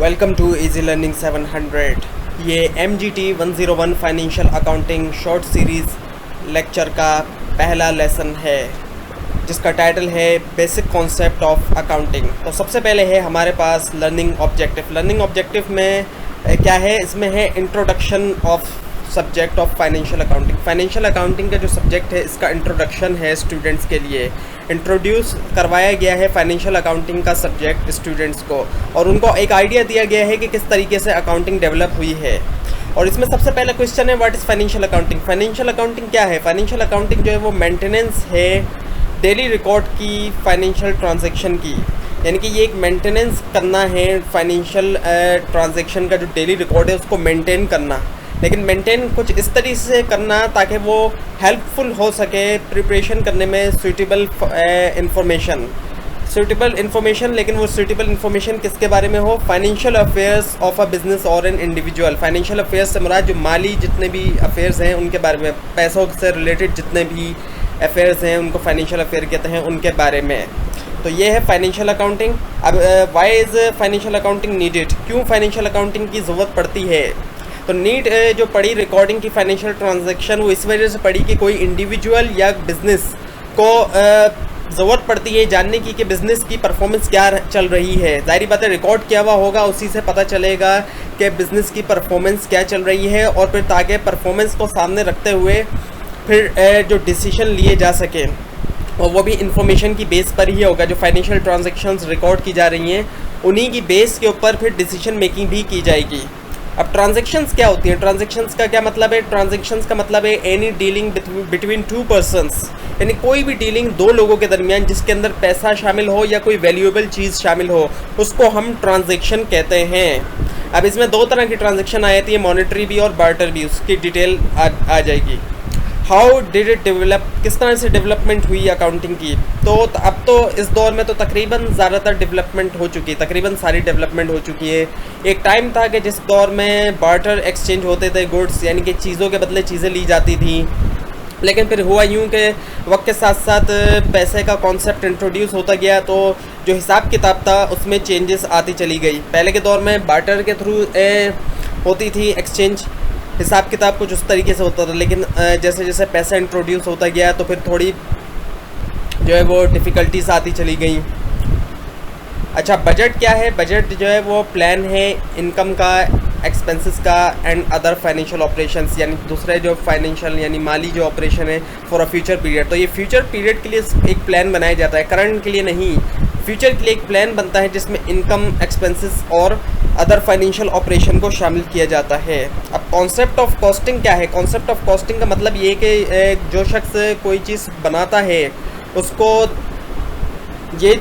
Welcome to easy learning 700। ये MGT 101 financial accounting short series lecture का पहला lesson है, जिसका टाइटल है बेसिक कॉन्सेप्ट ऑफ अकाउंटिंग। तो सबसे पहले है हमारे पास लर्निंग ऑब्जेक्टिव। लर्निंग ऑब्जेक्टिव में क्या है, इसमें है introduction of subject of financial accounting. Financial accounting का जो सब्जेक्ट है, इसका इंट्रोडक्शन है स्टूडेंट्स के लिए। इंट्रोड्यूस करवाया गया है फाइनेंशियल अकाउंटिंग का सब्जेक्ट स्टूडेंट्स को, और उनको एक आइडिया दिया गया है कि किस तरीके से अकाउंटिंग डेवलप हुई है। और इसमें सबसे पहला क्वेश्चन है, what is financial accounting. Financial accounting क्या है? फाइनेंशियल अकाउंटिंग जो है वो मेंटेनेंस है डेली रिकॉर्ड की, फाइनेंशियल ट्रांजैक्शन की। यानी कि ये एक मेंटेनेंस करना है फाइनेंशियल ट्रांजैक्शन का, जो डेली रिकॉर्ड है उसको मेंटेन करना। लेकिन मेंटेन कुछ इस तरीके से करना ताकि वो हेल्पफुल हो सके प्रिपरेशन करने में सूटेबल इंफॉर्मेशन। लेकिन वो सूटेबल इंफॉर्मेशन किसके बारे में हो? Financial affairs of a business और एन इंडिविजुअल। फाइनेंशियल अफेयर्स से मुराद जो माली जितने भी अफेयर्स हैं उनके बारे में, पैसों से रिलेटेड जितने भी अफेयर्स हैं उनको फाइनेंशियल अफेयर कहते हैं, उनके बारे में। तो ये है फाइनेंशियल अकाउंटिंग। अब why is financial accounting needed? क्यों फाइनेंशियल अकाउंटिंग की ज़रूरत पड़ती है? तो नीड जो पड़ी रिकॉर्डिंग की फाइनेंशियल ट्रांजैक्शन, वो इस वजह से पड़ी कि कोई इंडिविजुअल या बिज़नेस को ज़रूरत पड़ती है जानने की कि बिज़नेस की परफॉर्मेंस क्या चल रही है। ज़ाहिर बात है, रिकॉर्ड किया हुआ होगा, उसी से पता चलेगा कि बिज़नेस की परफॉर्मेंस क्या चल रही है, और फिर ताकि परफॉर्मेंस को सामने रखते हुए फिर जो डिसीजन लिए जा सके, और वो भी इंफॉर्मेशन की बेस पर ही होगा। जो फाइनेंशियल ट्रांजैक्शंस रिकॉर्ड की जा रही हैं, उन्हीं की बेस के ऊपर फिर डिसीजन मेकिंग भी की जाएगी। अब ट्रांजैक्शंस क्या होती हैं? ट्रांजैक्शंस का क्या मतलब है? ट्रांजैक्शंस का मतलब है any dealing between two persons, यानी कोई भी डीलिंग दो लोगों के दरमियान जिसके अंदर पैसा शामिल हो या कोई वैल्यूएबल चीज़ शामिल हो, उसको हम ट्रांजैक्शन कहते हैं। अब इसमें दो तरह की ट्रांजैक्शन आ जाती है, मॉनेटरी भी और बार्टर भी। उसकी डिटेल आ जाएगी। How did it develop? किस तरह से डेवलपमेंट हुई अकाउंटिंग की? तो अब तो इस दौर में तो तकरीबन ज़्यादातर डेवलपमेंट हो चुकी है, तकरीबन सारी डेवलपमेंट हो चुकी है। एक टाइम था कि जिस दौर में बार्टर एक्सचेंज होते थे, गुड्स यानी कि चीज़ों के बदले चीज़ें ली जाती थी। लेकिन फिर हुआ यूँ कि वक्त के साथ साथ पैसे का कॉन्सेप्ट इंट्रोड्यूस होता गया, तो जो हिसाब किताब था उसमें चेंजेस आती चली गई। पहले के दौर में बार्टर के थ्रू होती थी एक्सचेंज, हिसाब किताब कुछ उस तरीके से होता था। लेकिन जैसे जैसे पैसा इंट्रोड्यूस होता गया तो फिर थोड़ी जो है वो डिफ़िकल्टीज आती चली गई। अच्छा, बजट क्या है? बजट जो है वो प्लान है इनकम का, एक्सपेंसेस का एंड अदर फाइनेंशियल ऑपरेशंस, यानी दूसरे जो फाइनेंशियल यानी माली जो ऑपरेशन है फॉर अ फ्यूचर पीरियड। तो ये फ्यूचर पीरियड के लिए एक प्लान बनाया जाता है, करंट के लिए नहीं। फ्यूचर के लिए एक प्लान बनता है जिसमें इनकम, एक्सपेंसेस और अदर फाइनेंशियल ऑपरेशन को शामिल किया जाता है। अब कॉन्सेप्ट ऑफ कॉस्टिंग क्या है? कॉन्सेप्ट ऑफ कॉस्टिंग का मतलब ये कि जो शख्स कोई चीज़ बनाता है उसको ये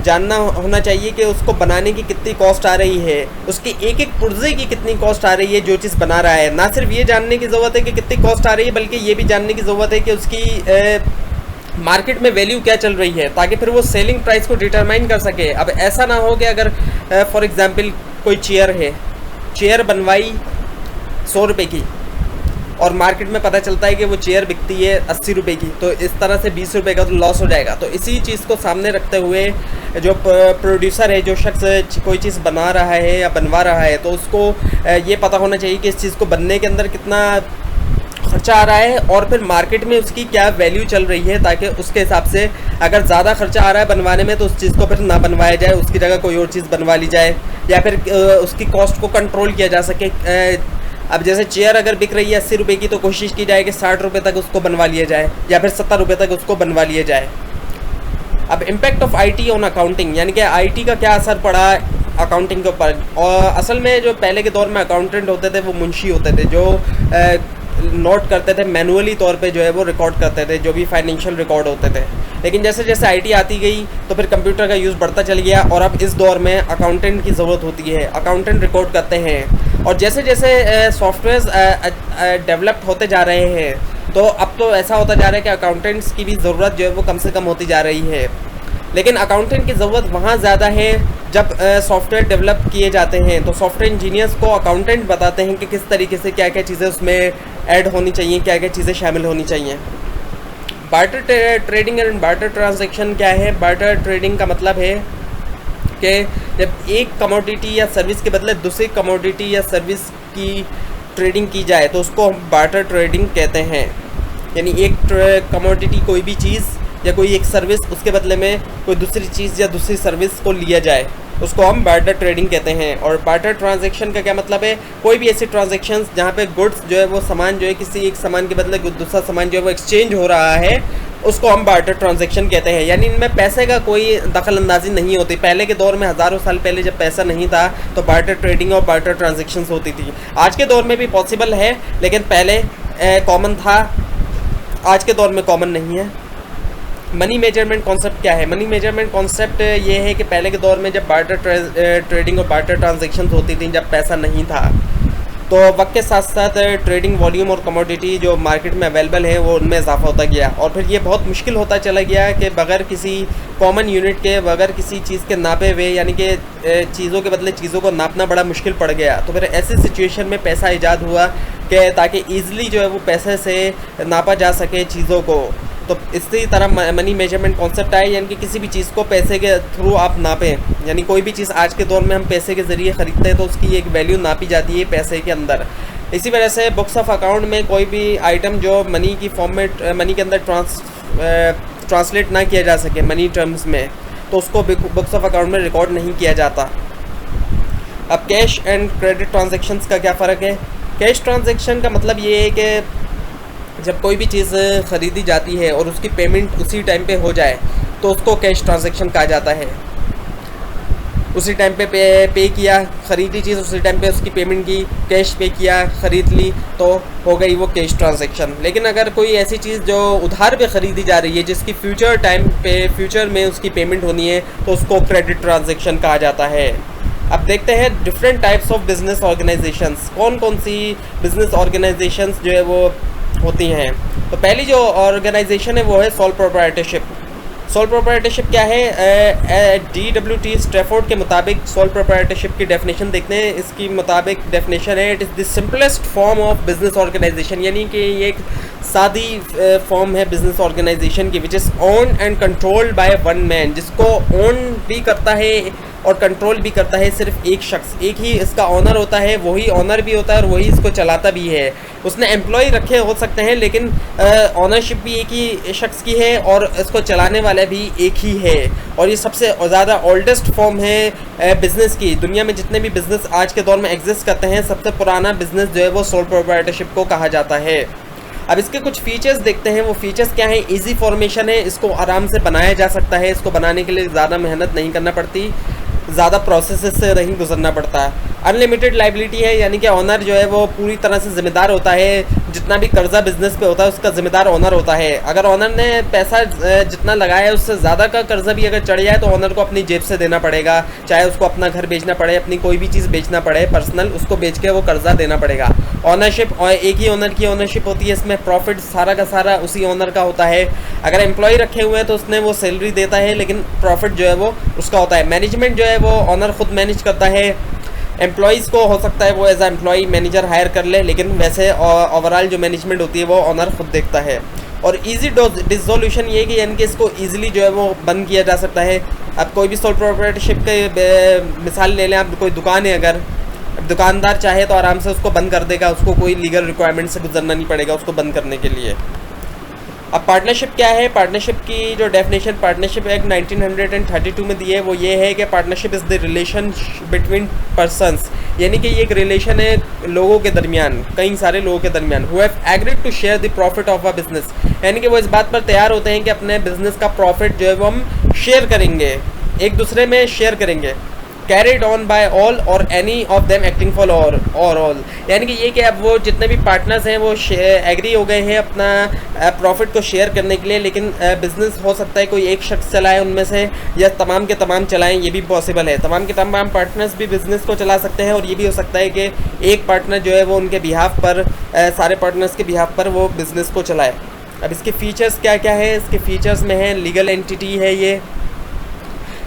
जानना होना चाहिए कि उसको बनाने की कितनी कॉस्ट आ रही है, उसकी एक एक पुर्जे की कितनी कॉस्ट आ रही है जो चीज़ बना रहा है। ना सिर्फ ये जानने की ज़रूरत है कि कितनी कॉस्ट आ रही है, बल्कि ये भी जानने की ज़रूरत है कि उसकी मार्केट में वैल्यू क्या चल रही है, ताकि फिर वो सेलिंग प्राइस को डिटरमाइन कर सके। अब ऐसा ना हो कि अगर फॉर एग्ज़ाम्पल कोई चेयर है, चेयर बनवाई 100 रुपये की, और मार्केट में पता चलता है कि वो चेयर बिकती है 80 रुपये की, तो इस तरह से 20 रुपये का तो लॉस हो जाएगा। तो इसी चीज़ को सामने रखते हुए जो प्रोड्यूसर है, जो शख्स कोई चीज़ बना रहा है या बनवा रहा है, तो उसको ये पता होना चाहिए कि इस चीज़ को बनने के अंदर कितना खर्चा आ रहा है और फिर मार्केट में उसकी क्या वैल्यू चल रही है, ताकि उसके हिसाब से अगर ज़्यादा खर्चा आ रहा है बनवाने में तो उस चीज़ को फिर ना बनवाया जाए, उसकी जगह कोई और चीज़ बनवा ली जाए, या फिर उसकी कॉस्ट को कंट्रोल किया जा सके। अब जैसे चेयर अगर बिक रही है 80 रुपये की, तो कोशिश की जाए कि 60 रुपये तक उसको बनवा लिया जाए, या फिर 70 रुपये तक उसको बनवा लिया जाए। अब impact of IT on accounting, यानी कि IT का क्या असर पड़ा अकाउंटिंग के ऊपर। और असल में जो पहले के दौर में अकाउंटेंट होते थे वो मुंशी होते थे, जो नोट करते थे, मैनुअली तौर पे जो है वो रिकॉर्ड करते थे जो भी फाइनेंशियल रिकॉर्ड होते थे। लेकिन जैसे जैसे IT आती गई तो फिर कंप्यूटर का यूज़ बढ़ता चल गया, और अब इस दौर में अकाउंटेंट की ज़रूरत होती है। अकाउंटेंट रिकॉर्ड करते हैं, और जैसे जैसे सॉफ्टवेयर डेवलप होते जा रहे हैं, तो अब तो ऐसा होता जा रहा है कि अकाउंटेंट्स की भी ज़रूरत जो है वो कम से कम होती जा रही है। लेकिन अकाउंटेंट की ज़रूरत वहाँ ज़्यादा है जब सॉफ्टवेयर डेवलप किए जाते हैं। तो सॉफ्टवेयर इंजीनियर्स को अकाउंटेंट बताते हैं कि किस तरीके से क्या क्या चीज़ें उसमें ऐड होनी चाहिए, क्या क्या चीज़ें शामिल होनी चाहिए। Barter trading and barter transaction क्या है? बार्टर ट्रेडिंग का मतलब है कि जब एक कमोडिटी या सर्विस के बदले दूसरी कमोडिटी या सर्विस की ट्रेडिंग की जाए तो उसको हम बार्टर ट्रेडिंग कहते हैं। यानी एक कमोडिटी कोई भी चीज़ या कोई एक सर्विस, उसके बदले में कोई दूसरी चीज़ या दूसरी सर्विस को लिया जाए, उसको हम बार्टर ट्रेडिंग कहते हैं। और बार्टर ट्रांजैक्शन का क्या मतलब है? कोई भी ऐसी ट्रांजैक्शंस जहाँ पे गुड्स जो है वो सामान जो है किसी एक सामान के बदले दूसरा सामान जो है वो एक्सचेंज हो रहा है, उसको हम बार्टर ट्रांजैक्शन कहते हैं। यानी इनमें पैसे का कोई दखल अंदाजी नहीं होती। पहले के दौर में हज़ारों साल पहले जब पैसा नहीं था तो बार्टर ट्रेडिंग और बार्टर ट्रांजैक्शंस होती थी। आज के दौर में भी पॉसिबल है, लेकिन पहले कॉमन था, आज के दौर में कॉमन नहीं है। मनी मेजरमेंट कॉन्सेप्ट क्या है? मनी मेजरमेंट कॉन्सेप्ट ये है कि पहले के दौर में जब बार्टर ट्रेडिंग और बार्टर ट्रांजैक्शंस होती थी, जब पैसा नहीं था, तो वक्त के साथ साथ ट्रेडिंग वॉल्यूम और कमोडिटी जो मार्केट में अवेलेबल है वो उनमें इजाफा होता गया। और फिर ये बहुत मुश्किल होता चला गया कि बगैर किसी कॉमन यूनिट के, बगैर किसी चीज़ के नापे हुए, यानी कि चीज़ों के बदले चीज़ों को नापना बड़ा मुश्किल पड़ गया। तो फिर ऐसी सिचुएशन में पैसा ईजाद हुआ कि ताकि ईज़िली जो है वो पैसे से नापा जा सके चीज़ों को। तो इसी तरह मनी मेजरमेंट कॉन्सेप्ट आए, यानी कि किसी भी चीज़ को पैसे के थ्रू आप नापें। यानी कोई भी चीज़ आज के दौर में हम पैसे के ज़रिए ख़रीदते हैं तो उसकी एक वैल्यू नापी जाती है पैसे के अंदर। इसी वजह से बुक्स ऑफ अकाउंट में कोई भी आइटम जो मनी की फॉर्म में, मनी के अंदर ट्रांसलेट ना किया जा सके मनी टर्म्स में, तो उसको बुक्स ऑफ अकाउंट में रिकॉर्ड नहीं किया जाता। अब कैश एंड क्रेडिट ट्रांजेक्शन्स का क्या फ़र्क है? कैश ट्रांजेक्शन का मतलब ये है कि जब कोई भी चीज़ ख़रीदी जाती है और उसकी पेमेंट उसी टाइम पे हो जाए तो उसको कैश ट्रांजैक्शन कहा जाता है। उसी टाइम पे पे किया, ख़रीदी चीज़ उसी टाइम पे उसकी पेमेंट की, कैश पे किया, ख़रीद ली, तो हो गई वो कैश ट्रांजैक्शन। लेकिन अगर कोई ऐसी चीज़ जो उधार पे ख़रीदी जा रही है, जिसकी फ्यूचर में उसकी पेमेंट होनी है, तो उसको क्रेडिट ट्रांजैक्शन कहा जाता है। अब देखते हैं different types of business organisations, कौन कौन सी बिज़नेस ऑर्गेनाइजेशंस जो है वो होती हैं। तो पहली जो ऑर्गेनाइजेशन है वो है सोल प्रोप्राइटरशिप। सोल प्रोप्राइटरशिप क्या है? DWT स्ट्रैफोर्ड के मुताबिक सोल प्रोप्राइटरशिप की डेफिनेशन देखते हैं। इसकी मुताबिक डेफिनेशन है, it is the simplest form of business organisation. यानी कि ये एक सादी फॉर्म है बिजनेस ऑर्गेनाइजेशन की, which is own and controlled by one man, जिसको ओन भी करता है और कंट्रोल भी करता है सिर्फ एक शख्स। एक ही इसका ऑनर होता है, वही ऑनर भी होता है और वही इसको चलाता भी है। उसने एम्प्लॉय रखे हो सकते हैं, लेकिन ऑनरशिप भी एक ही शख्स की है और इसको चलाने वाला भी एक ही है। और ये सबसे ज़्यादा ओल्डेस्ट फॉर्म है बिज़नेस की। दुनिया में जितने भी बिज़नेस आज के दौर में एग्जिस्ट करते हैं, सबसे पुराना बिज़नेस जो है वो सोल प्रोप्राइटरशिप को कहा जाता है। अब इसके कुछ फीचर्स देखते हैं। वो फीचर्स क्या हैं? इजी फॉर्मेशन है, इसको आराम से बनाया जा सकता है, इसको बनाने के लिए ज़्यादा मेहनत नहीं करना पड़ती, ज़्यादा प्रोसेस से नहीं गुजरना पड़ता है। अनलिमिटेड लाइबिलिटी है, यानी कि ऑनर जो है वो पूरी तरह से ज़िम्मेदार होता है। जितना भी कर्जा बिजनेस पे होता है उसका ज़िम्मेदार ऑनर होता है। अगर ऑनर ने पैसा जितना लगाया है उससे ज़्यादा का कर्जा भी अगर चढ़ जाए तो ऑनर को अपनी जेब से देना पड़ेगा, चाहे उसको अपना घर बेचना पड़े, अपनी कोई भी चीज़ बेचना पड़े पर्सनल, उसको बेच के वो कर्जा देना पड़ेगा। ऑनरशिप और एक ही ऑनर की ऑनरशिप होती है, इसमें प्रॉफिट सारा का सारा उसी ऑनर का होता है। अगर एम्प्लॉय रखे हुए हैं तो उसने वो सैलरी देता है, लेकिन प्रॉफिट जो है वो उसका होता है। मैनेजमेंट जो है वो ऑनर खुद मैनेज करता है। एम्प्लॉयज़ को हो सकता है वो as a employ manager hire कर ले, लेकिन वैसे ओवरऑल जो मैनेजमेंट होती है वो ऑनर खुद देखता है। और इजी डिसोल्यूशन ये कि यानी कि इसको ईजिली जो है वो बंद किया जा सकता है। अब कोई भी सोल प्रोप्राइटरशिप के मिसाल ले लें, आप कोई दुकान है, अगर दुकानदार चाहे तो आराम से उसको बंद कर देगा, उसको कोई लीगल रिक्वायरमेंट से गुजरना नहीं पड़ेगा उसको बंद करने के लिए। अब पार्टनरशिप क्या है? पार्टनरशिप की जो डेफिनेशन पार्टनरशिप एक्ट 1932 में दी है वो ये है कि partnership is the relation between persons, यानी कि ये एक रिलेशन है लोगों के दरमियान, कई सारे लोगों के दरमियान, who have agreed to share the profit of a business, यानी कि वो इस बात पर तैयार होते हैं कि अपने बिजनेस का प्रॉफिट जो है वो हम शेयर करेंगे, एक दूसरे में शेयर करेंगे। कैरिड ऑन बाय ऑल और any of them acting for all, यानी कि ये कि अब वो जितने भी पार्टनर्स हैं वो एग्री हो गए हैं अपना प्रॉफिट को शेयर करने के लिए। लेकिन बिजनेस हो सकता है कोई एक शख्स चलाए उनमें से, या तमाम के तमाम चलाएं, ये भी पॉसिबल है। तमाम के तमाम पार्टनर्स भी बिजनेस को चला सकते हैं, और ये भी हो सकता है कि एक पार्टनर जो है वो उनके बिहाफ पर सारे पार्टनर्स के बिहाफ पर वो बिज़नेस को चलाए। अब इसके फीचर्स क्या क्या है? इसके फीचर्स में है लीगल एंटिटी है ये,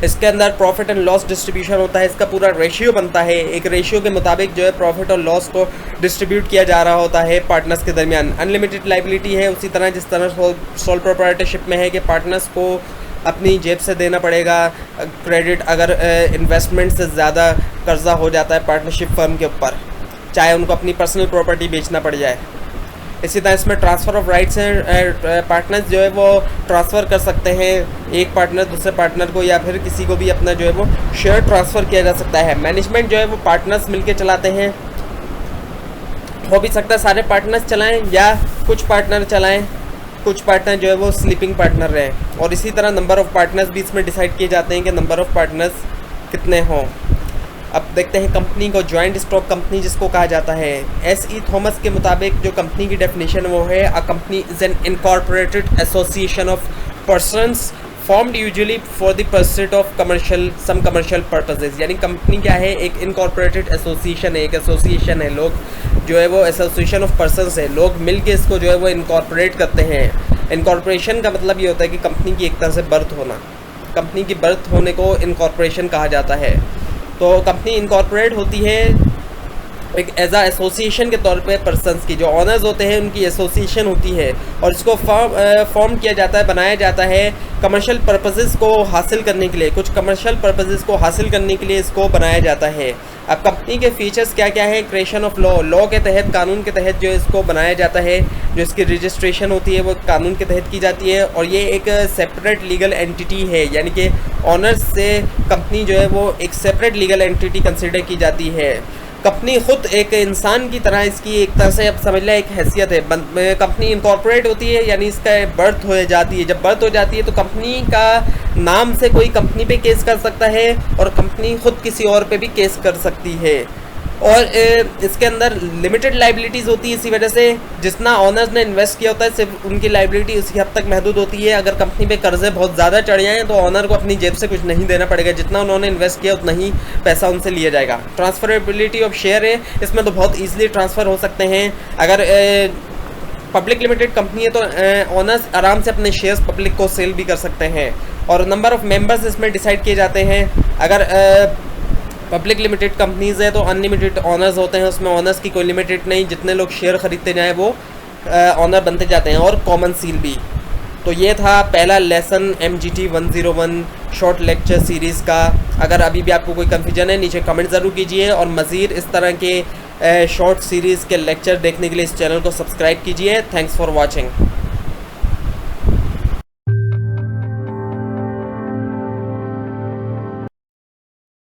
इसके अंदर प्रॉफिट एंड लॉस डिस्ट्रीब्यूशन होता है, इसका पूरा रेशियो बनता है, एक रेशियो के मुताबिक जो है प्रॉफिट और लॉस को डिस्ट्रीब्यूट किया जा रहा होता है पार्टनर्स के दरमियान। अनलिमिटेड लाइबिलिटी है, उसी तरह जिस तरह सोल प्रोप्राइटरशिप में है कि पार्टनर्स को अपनी जेब से देना पड़ेगा क्रेडिट अगर इन्वेस्टमेंट से ज़्यादा कर्जा हो जाता है पार्टनरशिप फर्म के ऊपर, चाहे उनको अपनी पर्सनल प्रॉपर्टी बेचना पड़ जाए। इसी तरह इसमें ट्रांसफ़र ऑफ राइट्स हैं, पार्टनर्स जो है वो ट्रांसफ़र कर सकते हैं एक पार्टनर दूसरे पार्टनर को, या फिर किसी को भी अपना जो है वो शेयर ट्रांसफ़र किया जा सकता है। मैनेजमेंट जो है वो पार्टनर्स मिलके चलाते हैं, हो भी सकता है सारे पार्टनर्स चलाएं या कुछ पार्टनर चलाएं, कुछ पार्टनर जो है वो स्लीपिंग पार्टनर रहें। और इसी तरह नंबर ऑफ़ पार्टनर्स भी इसमें डिसाइड किए जाते हैं कि नंबर ऑफ़ पार्टनर्स कितने हों। अब देखते हैं कंपनी को, जॉइंट स्टॉक कंपनी जिसको कहा जाता है। एस.ई. थॉमस के मुताबिक जो कंपनी की डेफिनेशन वो है, a company is an incorporated association of persons formed usually for the pursuit of some commercial purposes. यानी कंपनी क्या है, एक इनकॉर्पोरेटेड एसोसिएशन है, एक एसोसिएशन है, लोग जो है वो एसोसिएशन ऑफ पर्सन्स है, लोग मिल के इसको जो है वो इनकॉर्पोरेट करते हैं। इनकॉर्पोरेशन का मतलब ये होता है कि कंपनी की एक तरह से बर्थ होना, कंपनी की बर्थ होने को इनकॉर्पोरेशन कहा जाता है। तो कंपनी इनकॉर्पोरेट होती है एक एज आ एसोसिएशन के तौर पे, पर्सन्स की जो ऑनर्स होते हैं उनकी एसोसिएशन होती है, और इसको फॉर्म किया जाता है, बनाया जाता है कमर्शियल पर्पसेस को हासिल करने के लिए, कुछ कमर्शियल पर्पसेस को हासिल करने के लिए इसको बनाया जाता है। अब कंपनी के फीचर्स क्या क्या है, क्रिएशन ऑफ लॉ के तहत, कानून के तहत जो इसको बनाया जाता है, जो इसकी रजिस्ट्रेशन होती है वो कानून के तहत की जाती है, और ये एक सेपरेट लीगल एंटिटी है, यानी कि ऑनर्स से कंपनी जो है वो एक सेपरेट लीगल एंटिटी कंसिडर की जाती है। कंपनी खुद एक इंसान की तरह इसकी एक तरह से अब समझ लें एक हैसियत है। कंपनी इनकॉर्पोरेट होती है यानी इसका बर्थ हो जाती है, जब बर्थ हो जाती है तो कंपनी का नाम से कोई कंपनी पे केस कर सकता है और कंपनी खुद किसी और पे भी केस कर सकती है। और इसके अंदर लिमिटेड लाइबिलिटीज़ होती है, इसी वजह से जितना ऑनर्स ने इन्वेस्ट किया होता है सिर्फ उनकी लाइबिलिटी उसी हद तक महदूद होती है। अगर कंपनी पे कर्जे बहुत ज़्यादा चढ़ जाएँ तो ऑनर को अपनी जेब से कुछ नहीं देना पड़ेगा, जितना उन्होंने इन्वेस्ट किया उतना ही पैसा उनसे लिया जाएगा। ट्रांसफरेबिलिटी ऑफ शेयर है, इसमें तो बहुत ईजिली ट्रांसफ़र हो सकते हैं। अगर पब्लिक लिमिटेड कंपनी है तो ऑनर्स आराम से अपने शेयर्स पब्लिक को सेल भी कर सकते हैं। और नंबर ऑफ़ मेंबर्स इसमें डिसाइड किए जाते हैं। अगर पब्लिक लिमिटेड कंपनीज़ है तो अनलिमिटेड ऑनर्स होते हैं, उसमें ऑनर्स की कोई लिमिटेड नहीं, जितने लोग शेयर ख़रीदते जाएँ वो ऑनर बनते जाते हैं। और कॉमन सील भी। तो ये था पहला lesson MGT 101 short lecture series का। अगर अभी भी आपको कोई कन्फ्यूजन है नीचे कमेंट ज़रूर कीजिए, और मज़ीद इस तरह के शॉर्ट सीरीज़ के लेक्चर देखने के लिए इस चैनल को सब्सक्राइब कीजिए। Thanks for watching.